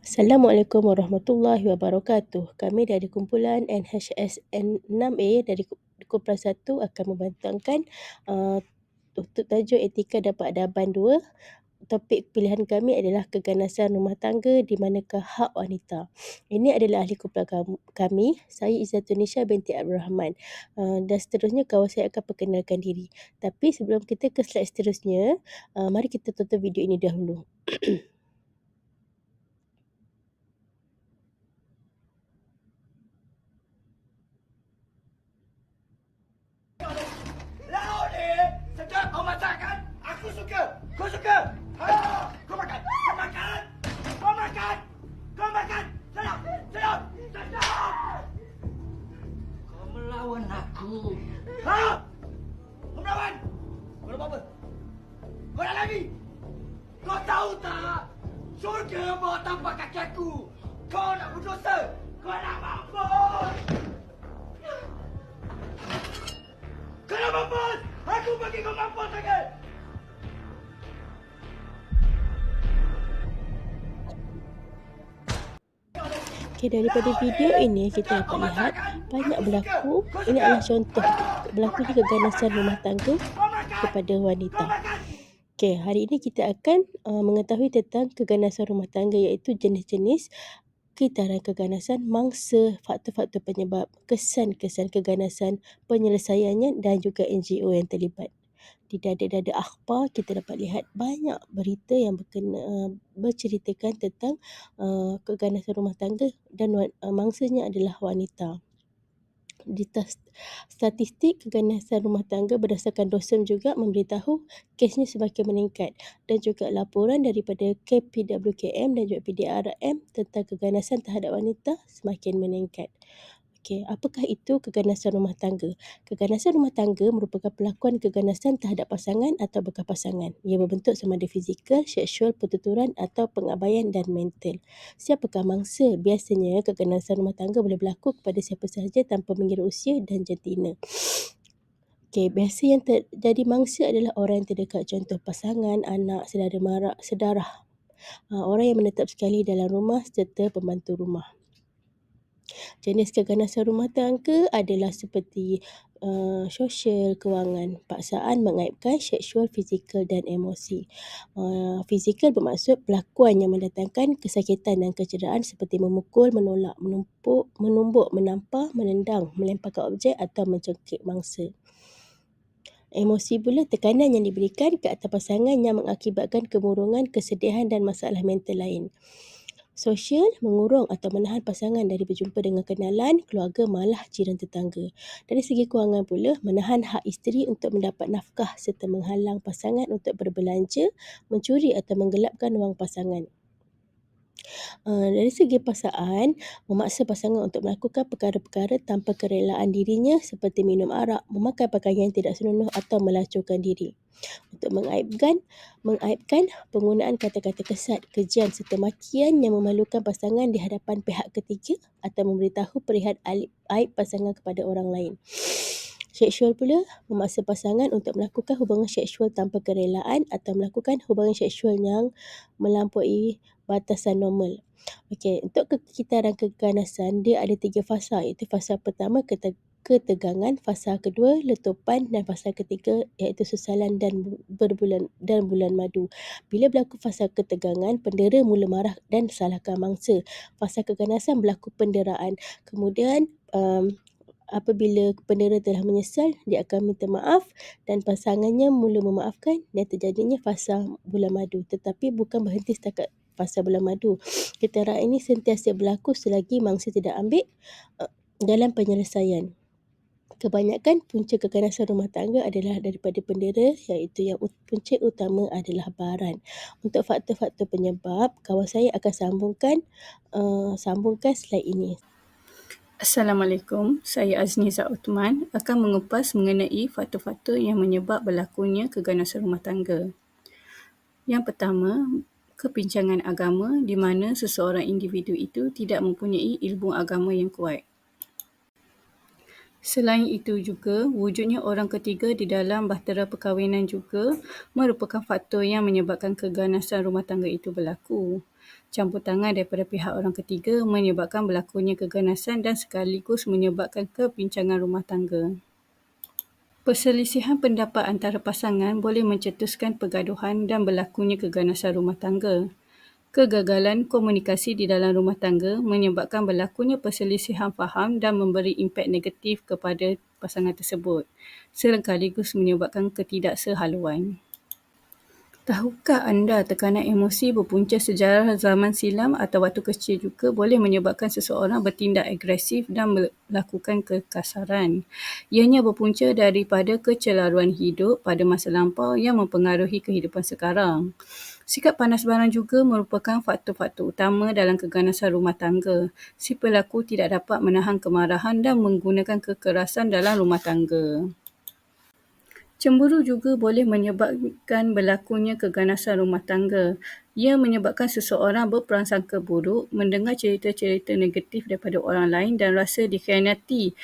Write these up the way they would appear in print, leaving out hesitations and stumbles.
Assalamualaikum warahmatullahi wabarakatuh. Kami dari kumpulan NHSN 6A dari kumpulan 1 akan membentangkan untuk tajuk etika dan peradaban 2. Topik pilihan kami adalah keganasan rumah tangga di manakah hak wanita. Ini adalah ahli kumpulan kami, saya Izzatunnisha binti Abdul Rahman. Dan seterusnya kawan saya akan perkenalkan diri. Tapi sebelum kita ke slide seterusnya, mari kita tonton video ini dahulu. Lauk ni sedap kau masak kan? Aku suka. Kau suka? Ha! Kau makan. Kau makan. Kau makan. Kau makan. Sedap. Sedap. Sedap. Kau melawan aku. Ha! Kau melawan. Kau nak buat apa? Kau nak lari? Kau tahu tak? Syurga bawah tapak kaki aku. Kau nak berdosa. Kau nak mampus. Kau nak mampus! Aku bagi kau mampus lagi! Okay, daripada video ini kita dapat lihat banyak berlaku. Ini adalah contoh berlakunya keganasan rumah tangga kepada wanita. Okay, hari ini kita akan mengetahui tentang keganasan rumah tangga, iaitu jenis-jenis kriteria keganasan, mangsa, faktor-faktor penyebab, kesan-kesan keganasan, penyelesaiannya dan juga NGO yang terlibat. Di dada-dada akhbar kita dapat lihat banyak berita yang berceritakan tentang keganasan rumah tangga dan mangsanya adalah wanita. Di statistik keganasan rumah tangga berdasarkan DOSM juga memberitahu kesnya semakin meningkat, dan juga laporan daripada KPWKM dan juga PDRM tentang keganasan terhadap wanita semakin meningkat. Okey, apakah itu keganasan rumah tangga? Keganasan rumah tangga merupakan pelakuan keganasan terhadap pasangan atau bekas pasangan. Ia berbentuk sama ada fizikal, seksual, pertuturan atau pengabaian dan mental. Siapakah mangsa? Biasanya keganasan rumah tangga boleh berlaku kepada siapa sahaja tanpa mengira usia dan jantina. Okey, biasa yang jadi mangsa adalah orang yang terdekat, contoh pasangan, anak, saudara mara, sedarah, orang yang menetap sekali dalam rumah serta pembantu rumah. Jenis keganasan rumah tangga adalah seperti sosial, kewangan, paksaan, mengaibkan, seksual, fizikal dan emosi. Fizikal bermaksud pelakuan yang mendatangkan kesakitan dan kecederaan seperti memukul, menolak, menumbuk, menampar, menendang, melemparkan objek atau mencekik mangsa. Emosi pula tekanan yang diberikan ke atas pasangan yang mengakibatkan kemurungan, kesedihan dan masalah mental lain. Sosial, mengurung atau menahan pasangan dari berjumpa dengan kenalan, keluarga, malah jiran tetangga. Dari segi kewangan pula, menahan hak isteri untuk mendapat nafkah serta menghalang pasangan untuk berbelanja, mencuri atau menggelapkan wang pasangan. Dari segi paksaan, memaksa pasangan untuk melakukan perkara-perkara tanpa kerelaan dirinya seperti minum arak, memakai pakaian tidak senonoh atau melacurkan diri. Untuk mengaibkan penggunaan kata-kata kesat, kejian serta makian yang memalukan pasangan di hadapan pihak ketiga atau memberitahu perihal aib pasangan kepada orang lain. Seksual pula, memaksa pasangan untuk melakukan hubungan seksual tanpa kerelaan atau melakukan hubungan seksual yang melampaui batasan normal. Okey, untuk kekitaran keganasan, dia ada 3 fasa, iaitu fasa pertama ketegangan, fasa kedua letupan dan fasa ketiga iaitu susalan dan bulan madu. Bila berlaku fasa ketegangan, pendera mula marah dan salahkan mangsa. Fasa keganasan berlaku penderaan. Kemudian apabila pendera telah menyesal, dia akan minta maaf dan pasangannya mula memaafkan dan terjadinya fasa bulan madu. Tetapi bukan berhenti setakat fasa bulan madu. Ketara ini sentiasa berlaku selagi mangsa tidak ambil dalam penyelesaian. Kebanyakan punca keganasan rumah tangga adalah daripada pendera, iaitu yang punca utama adalah baran. Untuk faktor-faktor penyebab, kawan saya akan sambungkan slide ini. Assalamualaikum, saya Azniza Uthman akan mengupas mengenai faktor-faktor yang menyebab berlakunya keganasan rumah tangga. Yang pertama, kepincangan agama di mana seseorang individu itu tidak mempunyai ilmu agama yang kuat. Selain itu juga, wujudnya orang ketiga di dalam bahtera perkahwinan juga merupakan faktor yang menyebabkan keganasan rumah tangga itu berlaku. campur tangan daripada pihak orang ketiga menyebabkan berlakunya keganasan dan sekaligus menyebabkan kepincangan rumah tangga. Perselisihan pendapat antara pasangan boleh mencetuskan pergaduhan dan berlakunya keganasan rumah tangga. Kegagalan komunikasi di dalam rumah tangga menyebabkan berlakunya perselisihan faham dan memberi impak negatif kepada pasangan tersebut, sekaligus menyebabkan ketidaksehaluan. Tahukah anda tekanan emosi berpunca sejarah zaman silam atau waktu kecil juga boleh menyebabkan seseorang bertindak agresif dan melakukan kekasaran? Ianya berpunca daripada kecelaruan hidup pada masa lampau yang mempengaruhi kehidupan sekarang. Sikap panas barang juga merupakan faktor-faktor utama dalam keganasan rumah tangga. Si pelaku tidak dapat menahan kemarahan dan menggunakan kekerasan dalam rumah tangga. Cemburu juga boleh menyebabkan berlakunya keganasan rumah tangga. Ia menyebabkan seseorang berprasangka buruk, mendengar cerita-cerita negatif daripada orang lain dan rasa dikhianati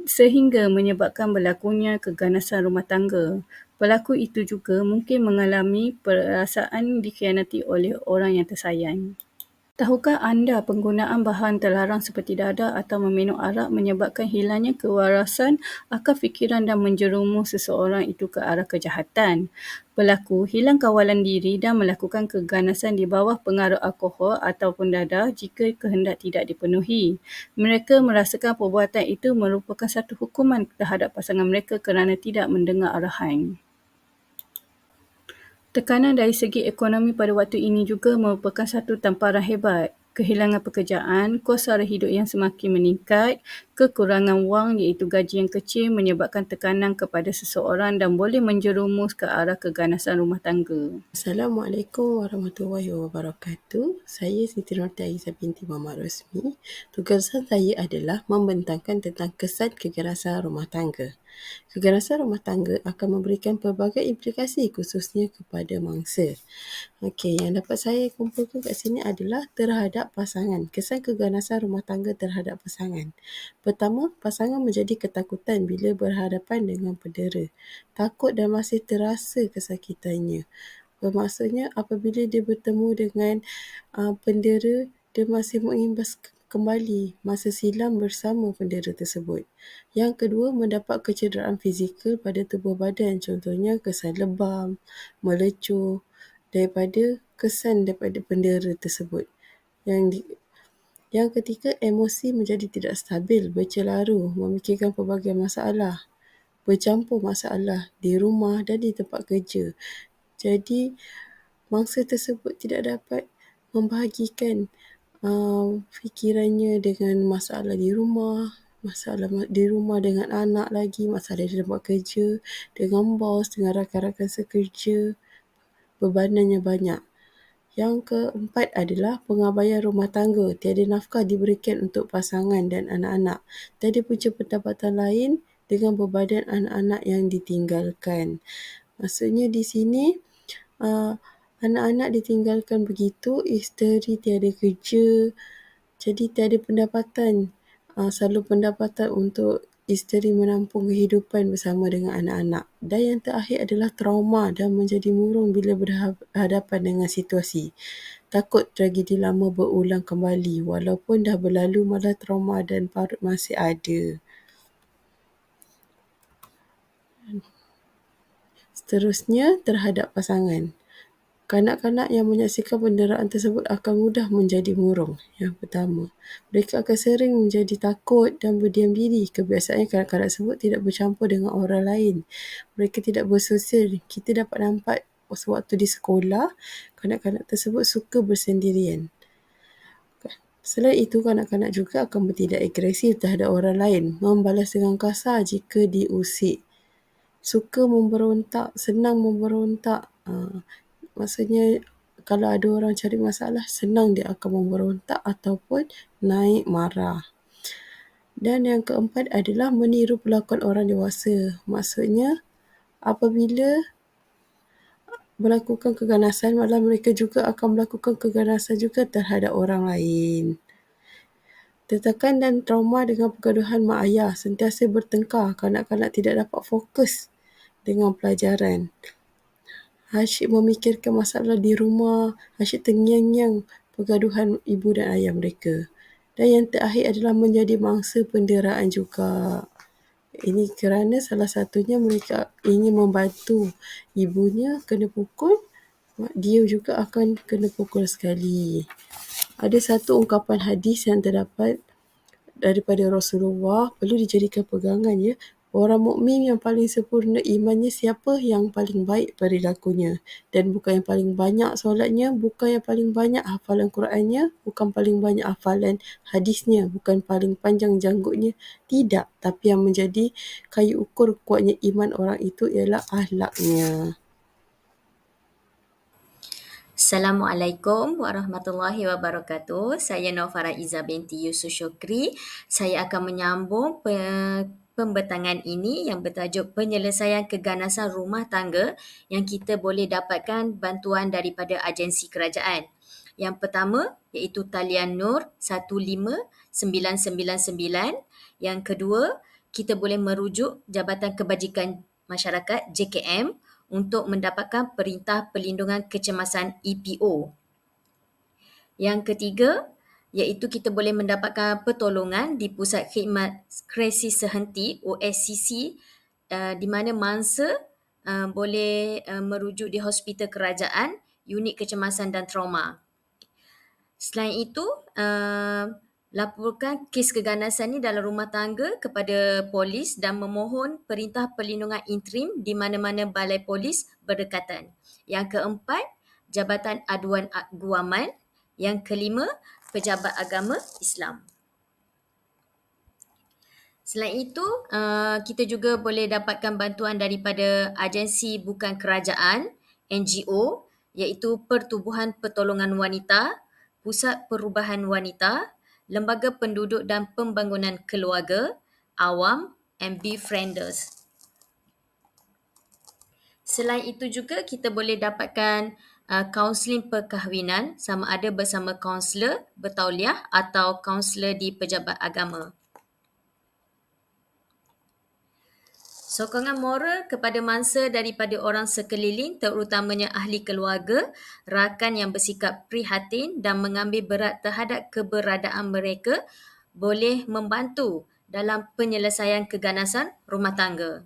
sehingga menyebabkan berlakunya keganasan rumah tangga. Pelaku itu juga mungkin mengalami perasaan dikhianati oleh orang yang tersayang. Tahukah anda penggunaan bahan terlarang seperti dadah atau meminum arak menyebabkan hilangnya kewarasan akal fikiran dan menjerumus seseorang itu ke arah kejahatan? Pelaku hilang kawalan diri dan melakukan keganasan di bawah pengaruh alkohol ataupun dadah jika kehendak tidak dipenuhi. Mereka merasakan perbuatan itu merupakan satu hukuman terhadap pasangan mereka kerana tidak mendengar arahan. Tekanan dari segi ekonomi pada waktu ini juga merupakan satu tamparan hebat. Kehilangan pekerjaan, kos sara hidup yang semakin meningkat, kekurangan wang iaitu gaji yang kecil menyebabkan tekanan kepada seseorang dan boleh menjerumus ke arah keganasan rumah tangga. Assalamualaikum warahmatullahi wabarakatuh. Saya Siti Nurti Aizah binti Muhammad Rosmi. Tugasan saya adalah membentangkan tentang kesan keganasan rumah tangga. Keganasan rumah tangga akan memberikan pelbagai implikasi khususnya kepada mangsa. Okey, yang dapat saya kumpulkan kat sini adalah terhadap pasangan. Kesan keganasan rumah tangga terhadap pasangan. Pertama, pasangan menjadi ketakutan bila berhadapan dengan pendera. Takut dan masih terasa kesakitannya. Bermaksudnya apabila dia bertemu dengan pendera, dia masih mengimbas kembali masa silam bersama pendera tersebut. Yang kedua, mendapat kecederaan fizikal pada tubuh badan. Contohnya kesan lebam, melecur daripada pendera tersebut. Yang ketiga, emosi menjadi tidak stabil, bercelaru, memikirkan pelbagai masalah, bercampur masalah di rumah dan di tempat kerja. Jadi, mangsa tersebut tidak dapat membahagikan fikirannya dengan masalah di rumah dengan anak lagi, masalah di tempat kerja, dengan bos, dengan rakan-rakan sekerja, bebanannya banyak. Yang keempat adalah pengabaian rumah tangga. Tiada nafkah diberikan untuk pasangan dan anak-anak. Tiada punca pendapatan lain dengan bebanan anak-anak yang ditinggalkan. Maksudnya di sini anak-anak ditinggalkan begitu, isteri tiada kerja, jadi tiada pendapatan, salur pendapatan untuk isteri menampung kehidupan bersama dengan anak-anak. Dan yang terakhir adalah trauma dan menjadi murung bila berhadapan dengan situasi. Takut tragedi lama berulang kembali walaupun dah berlalu, malah trauma dan parut masih ada. Seterusnya, terhadap pasangan. Kanak-kanak yang menyaksikan penderaan tersebut akan mudah menjadi murung. Yang pertama, mereka akan sering menjadi takut dan berdiam diri. Kebiasaannya kanak-kanak tersebut tidak bercampur dengan orang lain. Mereka tidak bersosial. Kita dapat nampak sewaktu di sekolah, kanak-kanak tersebut suka bersendirian. Selain itu, kanak-kanak juga akan bertindak agresif terhadap orang lain, membalas dengan kasar jika diusik. Suka memberontak, senang memberontak. Maksudnya kalau ada orang cari masalah, senang dia akan memberontak ataupun naik marah. Dan yang keempat adalah meniru pelakon orang dewasa. Maksudnya apabila melakukan keganasan, malah mereka juga akan melakukan keganasan juga terhadap orang lain. Tertekan dan trauma dengan pergaduhan mak ayah, sentiasa bertengkar, kanak-kanak tidak dapat fokus dengan pelajaran. Asyik memikirkan masalah di rumah, asyik terngiang-ngiang pergaduhan ibu dan ayah mereka. Dan yang terakhir adalah menjadi mangsa penderaan juga. Ini kerana salah satunya mereka ingin membantu ibunya kena pukul, dia juga akan kena pukul sekali. Ada satu ungkapan hadis yang terdapat daripada Rasulullah, perlu dijadikan pegangan ya. Orang mukmin yang paling sempurna imannya siapa yang paling baik perilakunya, dan bukan yang paling banyak solatnya, bukan yang paling banyak hafalan Qurannya, bukan paling banyak hafalan hadisnya, bukan paling panjang janggutnya, tidak, tapi yang menjadi kayu ukur kuatnya iman orang itu ialah akhlaknya. Assalamualaikum warahmatullahi wabarakatuh. Saya Nofara Iza binti Yusuf Syukri. Saya akan menyambung pembentangan ini yang bertajuk penyelesaian keganasan rumah tangga yang kita boleh dapatkan bantuan daripada agensi kerajaan. Yang pertama iaitu Talian Nur 15999. Yang kedua, kita boleh merujuk Jabatan Kebajikan Masyarakat JKM untuk mendapatkan Perintah Perlindungan Kecemasan EPO. Yang ketiga, iaitu kita boleh mendapatkan pertolongan di Pusat Khidmat Krisis Sehenti OSCC, di mana mangsa boleh merujuk di hospital kerajaan, unit kecemasan dan trauma. Selain itu, laporkan kes keganasan ini dalam rumah tangga kepada polis dan memohon perintah perlindungan interim di mana-mana balai polis berdekatan. Yang keempat, Jabatan Aduan Guaman. Yang kelima, Pejabat Agama Islam. Selain itu, kita juga boleh dapatkan bantuan daripada agensi bukan kerajaan, NGO, iaitu Pertubuhan Pertolongan Wanita, Pusat Perubahan Wanita, Lembaga Penduduk dan Pembangunan Keluarga, Awam, and Befrienders. Selain itu juga kita boleh dapatkan kaunseling perkahwinan sama ada bersama kaunselor bertauliah atau kaunselor di pejabat agama. Sokongan moral kepada mangsa daripada orang sekeliling, terutamanya ahli keluarga, rakan yang bersikap prihatin dan mengambil berat terhadap keberadaan mereka boleh membantu dalam penyelesaian keganasan rumah tangga.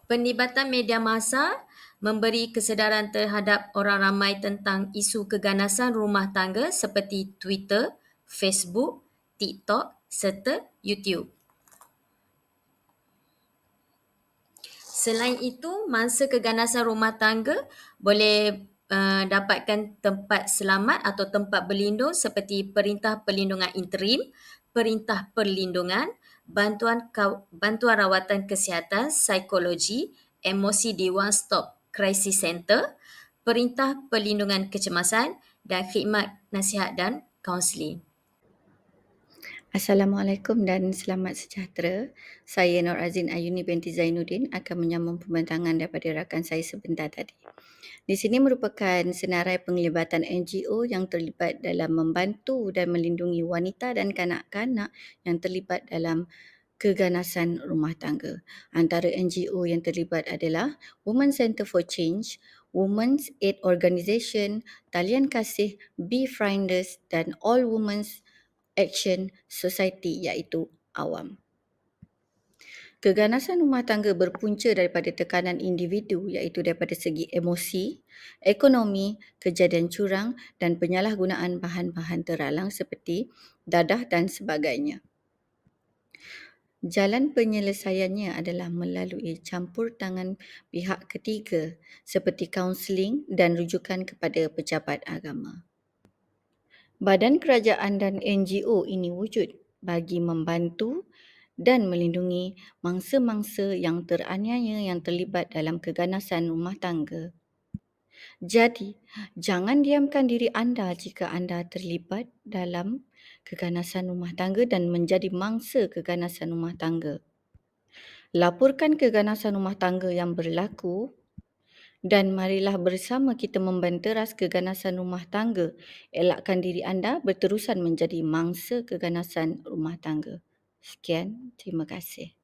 Penlibatan media massa memberi kesedaran terhadap orang ramai tentang isu keganasan rumah tangga seperti Twitter, Facebook, TikTok serta YouTube. Selain itu, mangsa keganasan rumah tangga boleh dapatkan tempat selamat atau tempat berlindung seperti Perintah Perlindungan Interim, Perintah Perlindungan, bantuan rawatan kesihatan, psikologi, emosi di One Stop Crisis Center, Perintah Perlindungan Kecemasan dan khidmat nasihat dan kaunseling. Assalamualaikum dan selamat sejahtera. Saya Nur Azin Ayuni binti Zainuddin akan menyambung pembentangan daripada rakan saya sebentar tadi. Di sini merupakan senarai penglibatan NGO yang terlibat dalam membantu dan melindungi wanita dan kanak-kanak yang terlibat dalam keganasan rumah tangga. Antara NGO yang terlibat adalah Women Centre for Change, Women's Aid Organisation, Talian Kasih, Befrienders dan All Women's Action Society iaitu Awam. Keganasan rumah tangga berpunca daripada tekanan individu iaitu daripada segi emosi, ekonomi, kejadian curang dan penyalahgunaan bahan-bahan teralang seperti dadah dan sebagainya. Jalan penyelesaiannya adalah melalui campur tangan pihak ketiga seperti kaunseling dan rujukan kepada pejabat agama. Badan kerajaan dan NGO ini wujud bagi membantu dan melindungi mangsa-mangsa yang teraniaya yang terlibat dalam keganasan rumah tangga. Jadi, jangan diamkan diri anda jika anda terlibat dalam keganasan rumah tangga dan menjadi mangsa keganasan rumah tangga. Laporkan keganasan rumah tangga yang berlaku dan marilah bersama kita membanteras keganasan rumah tangga. Elakkan diri anda berterusan menjadi mangsa keganasan rumah tangga. Sekian, terima kasih.